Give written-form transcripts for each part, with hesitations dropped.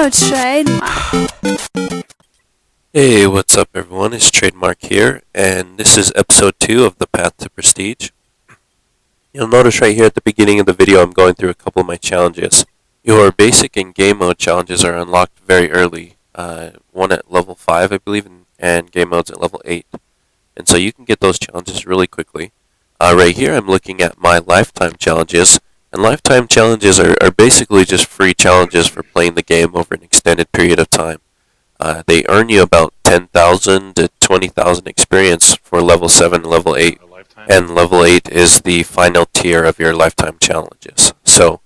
oTradeMark. Hey, what's up everyone? It's Trademark here, and this is episode 2 of the Path to Prestige. You'll notice right here at the beginning of the video I'm going through a couple of my challenges. Your basic and game mode challenges are unlocked very early. One at level 5, I believe, and game mode's at level 8. And so you can get those challenges really quickly. Right here I'm looking at my lifetime challenges. And lifetime challenges are basically just free challenges for playing the game over an extended period of time. They earn you about 10,000 to 20,000 experience for level 7 and level 8. And level 8 is the final tier of your lifetime challenges. So,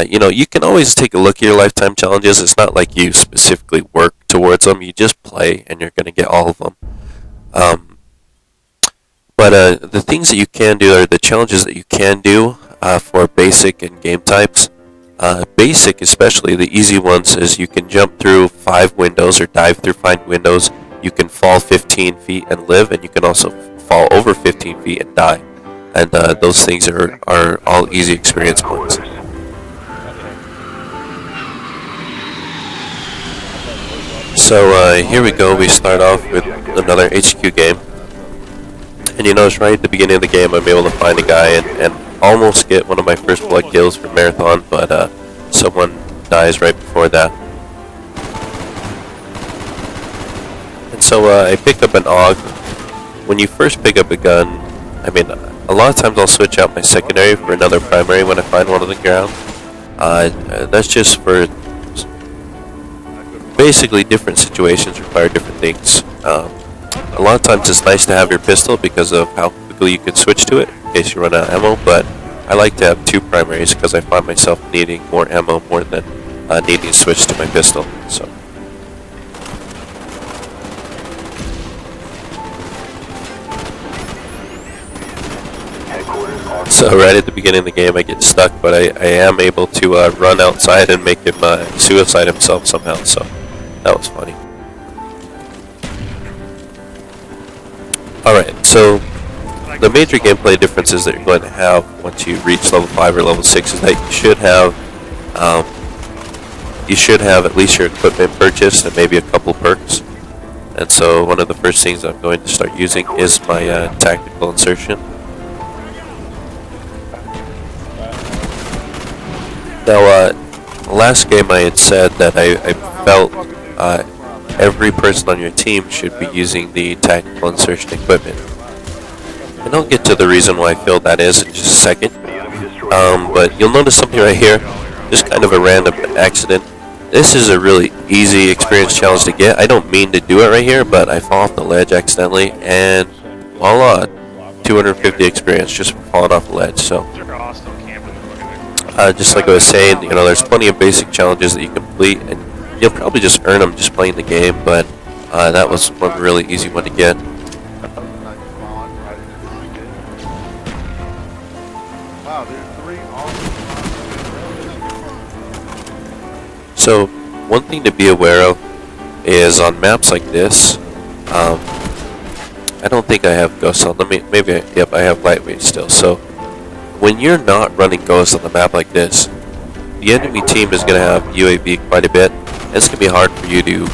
you can always take a look at your lifetime challenges. It's not like you specifically work towards them. You just play and you're going to get all of them. But the things that you can do, or the challenges that you can do for basic and game types. Basic, especially the easy ones, is you can jump through 5 windows or dive through 5 windows. You can fall 15 feet and live, and you can also fall over 15 feet and die. And those things are all easy experience points. So here we go. We start off with another HQ game. And you notice right at the beginning of the game I'm able to find a guy and almost get one of my first blood kills for Marathon, but someone dies right before that. And so I pick up an AUG. When you first pick up a gun, a lot of times I'll switch out my secondary for another primary when I find one on the ground. That's just for basically different situations require different things. A lot of times it's nice to have your pistol because of how quickly you can switch to it in case you run out of ammo, but I like to have 2 primaries because I find myself needing more ammo more than needing to switch to my pistol. So right at the beginning of the game I get stuck, but I am able to run outside and make him suicide himself somehow, so that was funny. Alright, so the major gameplay differences that you're going to have once you reach level 5 or level 6 is that you should have at least your equipment purchased and maybe a couple perks. And so one of the first things I'm going to start using is my tactical insertion. Now, last game I had said that I felt every person on your team should be using the tactical insertion equipment. And I'll get to the reason why I feel that is in just a second. But you'll notice something right here, just kind of a random accident. This is a really easy experience challenge to get. I don't mean to do it right here, but I fall off the ledge accidentally, and voila, 250 experience just for falling off the ledge. So, just like I was saying, there's plenty of basic challenges that you complete, and you'll probably just earn them just playing the game, but that was one really easy one to get. So, one thing to be aware of is on maps like this, I don't think I have ghosts on them. Yep, I have lightweight still. So, when you're not running ghosts on the map like this, the enemy team is going to have UAV quite a bit. It's going to be hard for you to,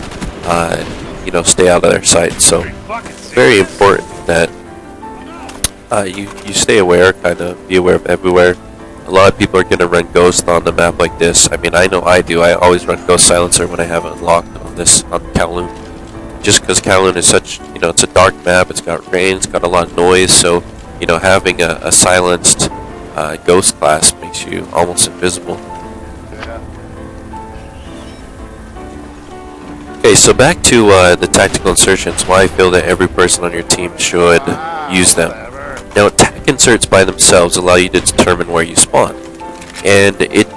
stay out of their sight. So, it's very important that you stay aware, kind of be aware of everywhere. A lot of people are going to run Ghost on the map like this. I know I do. I always run Ghost Silencer when I have it unlocked on Kowloon. Just because Kowloon is such, it's a dark map, it's got rain, it's got a lot of noise, so, having a silenced Ghost class makes you almost invisible. Okay, so back to the tactical insertions, why I feel that every person on your team should use them. Now, tac inserts by themselves allow you to determine where you spawn, and it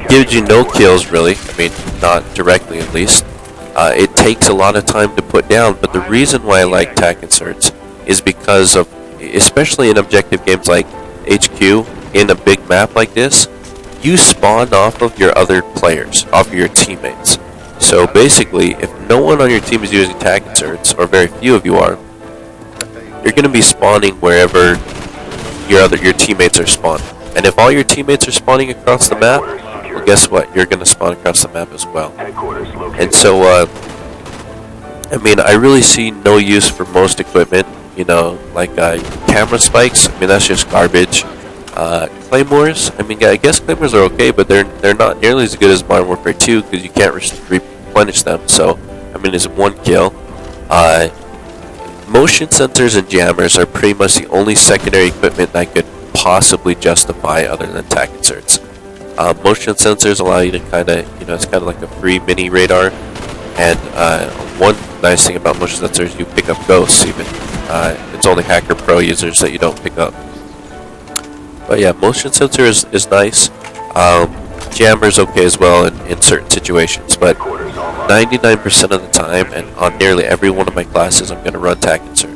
gives you no kills really. Not directly at least. It takes a lot of time to put down, but the reason why I like tac inserts is because of, especially in objective games like HQ, in a big map like this, you spawn off of your other players, off of your teammates. So basically, if no one on your team is using tac inserts, or very few of you are, you're going to be spawning wherever your teammates are spawning. And if all your teammates are spawning across the map, well, guess what? You're going to spawn across the map as well. And so, I mean, I really see no use for most equipment. You know, like camera spikes. I mean, that's just garbage. Claymores. I mean, I guess claymores are okay, but they're not nearly as good as Modern Warfare 2 because you can't replenish them. So, I mean, it's one kill. Motion sensors and jammers are pretty much the only secondary equipment that could possibly justify other than attack inserts. Motion sensors allow you to kind of, you know, it's kind of like a free mini radar. And one nice thing about motion sensors, you pick up ghosts even. It's only Hacker Pro users that you don't pick up. But yeah, motion sensor is nice. Jammer's okay as well in certain situations, but 99% of the time, and on nearly every one of my classes, I'm going to run attack insert.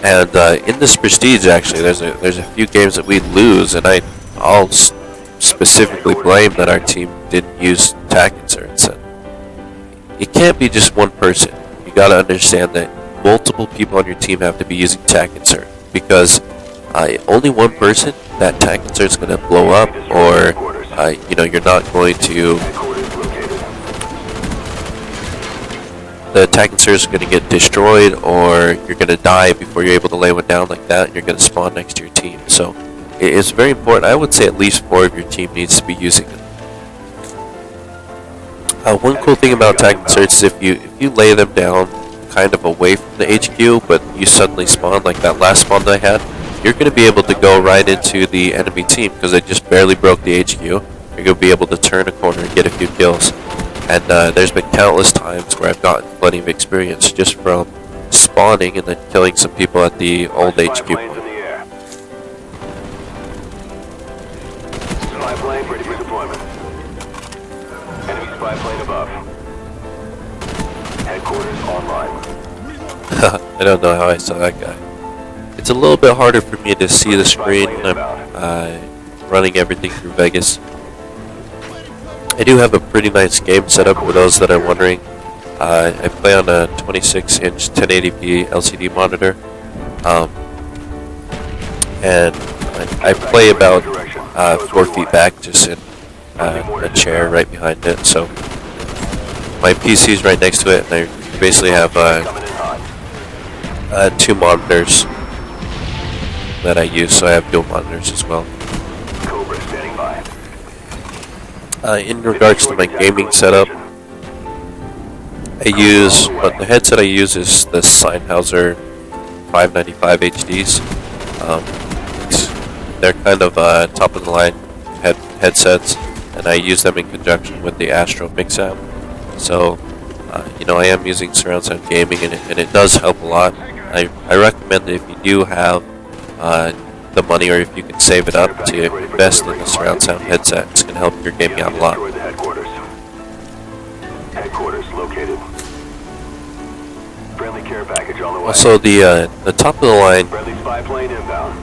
And in this Prestige, actually, there's a few games that we lose, and I'll specifically blame that our team didn't use attack inserts. And it can't be just one person. You got to understand that multiple people on your team have to be using attack insert, because only one person, that attack insert is going to blow up, or you know, you're not going to. The attack insert is going to get destroyed, or you're going to die before you're able to lay one down like that, and you're going to spawn next to your team. So it's very important. I would say at least 4 of your team needs to be using it. One cool thing about attack inserts is if you lay them down kind of away from the HQ, but you suddenly spawn, like that last spawn that I had, you're going to be able to go right into the enemy team because they just barely broke the HQ. You're going to be able to turn a corner and get a few kills. And there's been countless times where I've gotten plenty of experience just from spawning and then killing some people at the old HQ point. Spy plane ready for deployment. Enemy spy plane above. Headquarters online. I don't know how I saw that guy. It's a little bit harder for me to see the screen when I'm running everything through Vegas. I do have a pretty nice game setup for those that are wondering. I play on a 26-inch 1080p LCD monitor, and I play about 4 feet back, just in a chair right behind it. So my PC's right next to it, and I basically have 2 monitors that I use, so I have dual monitors as well. In regards to my gaming setup, the headset I use is the Sennheiser 595 HDs. They're kind of top of the line headsets, and I use them in conjunction with the Astro Mix app. So, you know, I am using surround sound gaming, and it does help a lot. I recommend that if you do have the money, or if you can save it up, to invest in the surround sound headset. It's going to help your gaming out a lot. Headquarters located. Friendly care package on the way. Also, the top of the line Friendly spy plane inbound.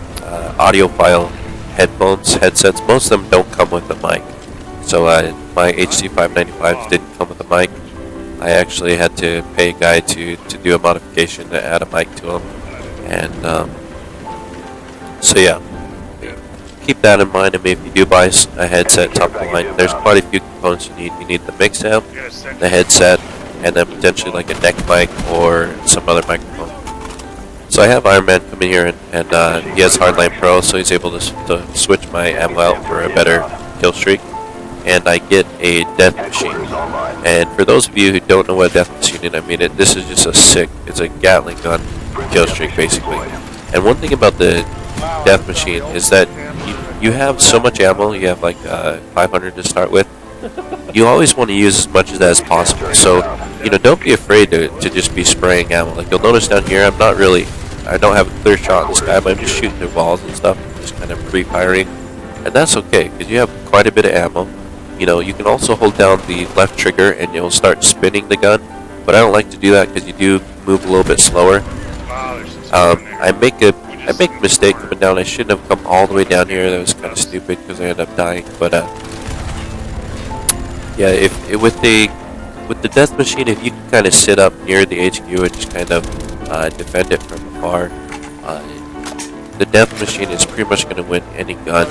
audiophile headsets, most of them don't come with a mic. So my HC 595s didn't come with a mic. I actually had to pay a guy to do a modification to add a mic to them, and so yeah, keep that in mind. I mean, if you do buy a headset top of the line, there's quite a few components you need. You need the mix amp, the headset, and then potentially like a neck mic or some other microphone. So I have Iron Man come in here, and he has Hardline Pro, so he's able to switch my ammo out for a better kill streak. And I get a death machine. And for those of you who don't know what a death machine is, I mean, this is just it's a Gatling gun kill streak basically. And one thing about the death machine is that you have so much ammo. You have like 500 to start with. You always want to use as much of that as possible. So, you know, don't be afraid to just be spraying ammo. Like you'll notice down here, I don't have a clear shot in the sky, but I'm just shooting through walls and stuff, just kind of pre-firing. And that's okay, because you have quite a bit of ammo. You know, you can also hold down the left trigger and you'll start spinning the gun, but I don't like to do that because you do move a little bit slower. I make a mistake coming down. I shouldn't have come all the way down here. That was kind of stupid because I ended up dying. But yeah, with the death machine, if you can kind of sit up near the HQ and just kind of defend it from afar, the death machine is pretty much going to win any gun.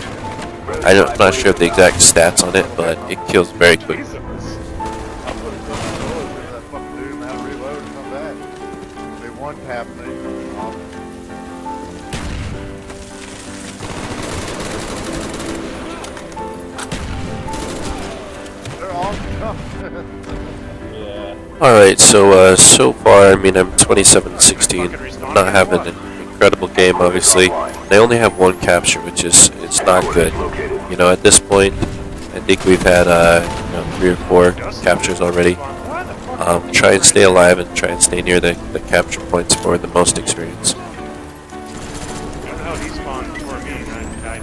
I'm not sure of the exact stats on it, but it kills very quick. Jesus. I'm putting some bullets into that fucking dude and how to reload and come back. They one tap me. They're all Alright, so far, I mean, I'm 27-16. I'm not having an incredible game, obviously. They only have one capture, which is, it's not good. You know, at this point, I think we've had, 3 or 4 captures already. Try and stay alive and try and stay near the capture points for the most experience. I don't know, he spawned before me and I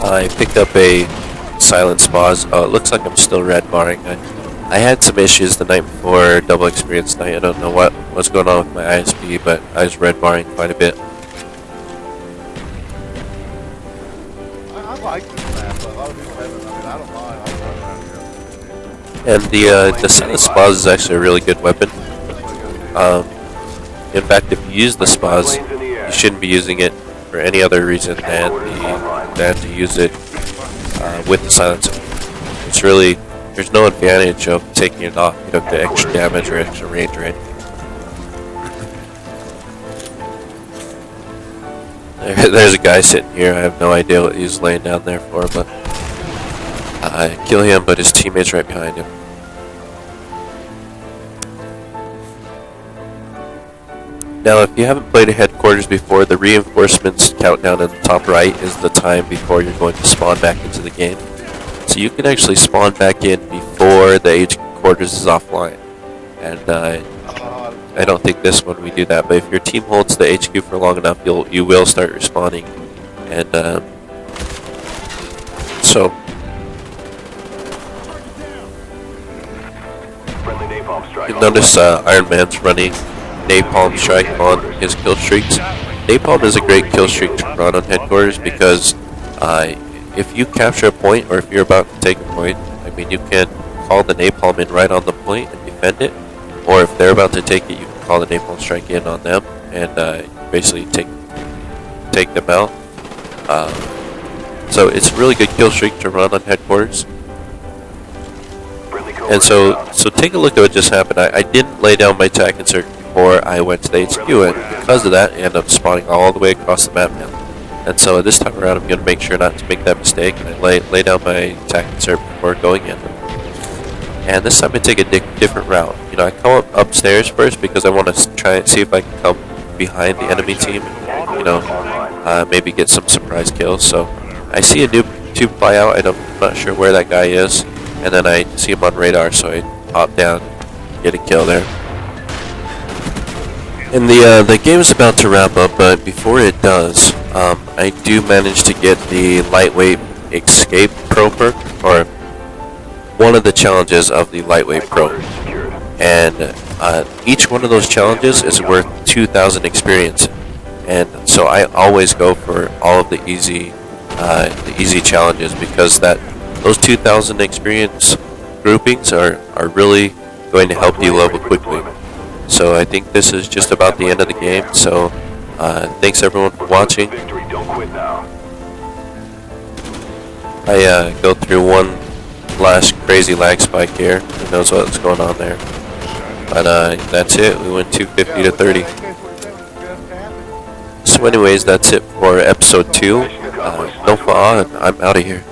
died. I picked up a silent spaz. Oh, it looks like I'm still red barring. I had some issues the night before double experience night. I don't know what's going on with my ISP, but I was red barring quite a bit. I like this map, but a lot of people haven't. I mean, I don't mind. I run around here. And the silent spaz is actually a really good weapon. In fact, if you use the spaz, you shouldn't be using it for any other reason than to use it with the silencer. It's really, there's no advantage of taking it off. You don't get extra damage or extra range or anything. There's a guy sitting here. I have no idea what he's laying down there for, but I kill him, but his teammate's right behind him. Now, if you haven't played a headquarters before, the reinforcements countdown in the top right is the time before you're going to spawn back into the game. So you can actually spawn back in before the headquarters is offline. And I don't think this one we do that, but if your team holds the HQ for long enough, you will start respawning. And so Friendly napalm strike. you notice Iron Man's running napalm strike on his kill streaks. Napalm is a great kill streak to run on headquarters because if you capture a point or if you're about to take a point, I mean, you can call the napalm in right on the point and defend it, or if they're about to take it, you can call the napalm strike in on them and basically take them out. So it's a really good kill streak to run on headquarters. And so take a look at what just happened. I didn't lay down my attack insert before I went to the HQ, and because of that, I ended up spawning all the way across the map now. And so this time around, I'm going to make sure not to make that mistake, and I lay down my attack insert before going in. And this time I take a different route. You know, I come up upstairs first because I want to try and see if I can come behind the enemy team and, you know, maybe get some surprise kills. So I see a new tube fly out, and I'm not sure where that guy is. And then I see him on radar, so I hop down, get a kill there. And the game is about to wrap up, but before it does, I do manage to get the lightweight escape pro perk, or one of the challenges of the lightweight pro. And each one of those challenges is worth 2,000 experience. And so I always go for all of the easy challenges because those 2,000 experience groupings are really going to help you level quickly. So I think this is just about the end of the game. So thanks everyone for watching. I go through one last crazy lag spike here. Who knows what's going on there? But that's it. We went 250 to 30. So anyways, that's it for episode 2. No fa, and I'm out of here.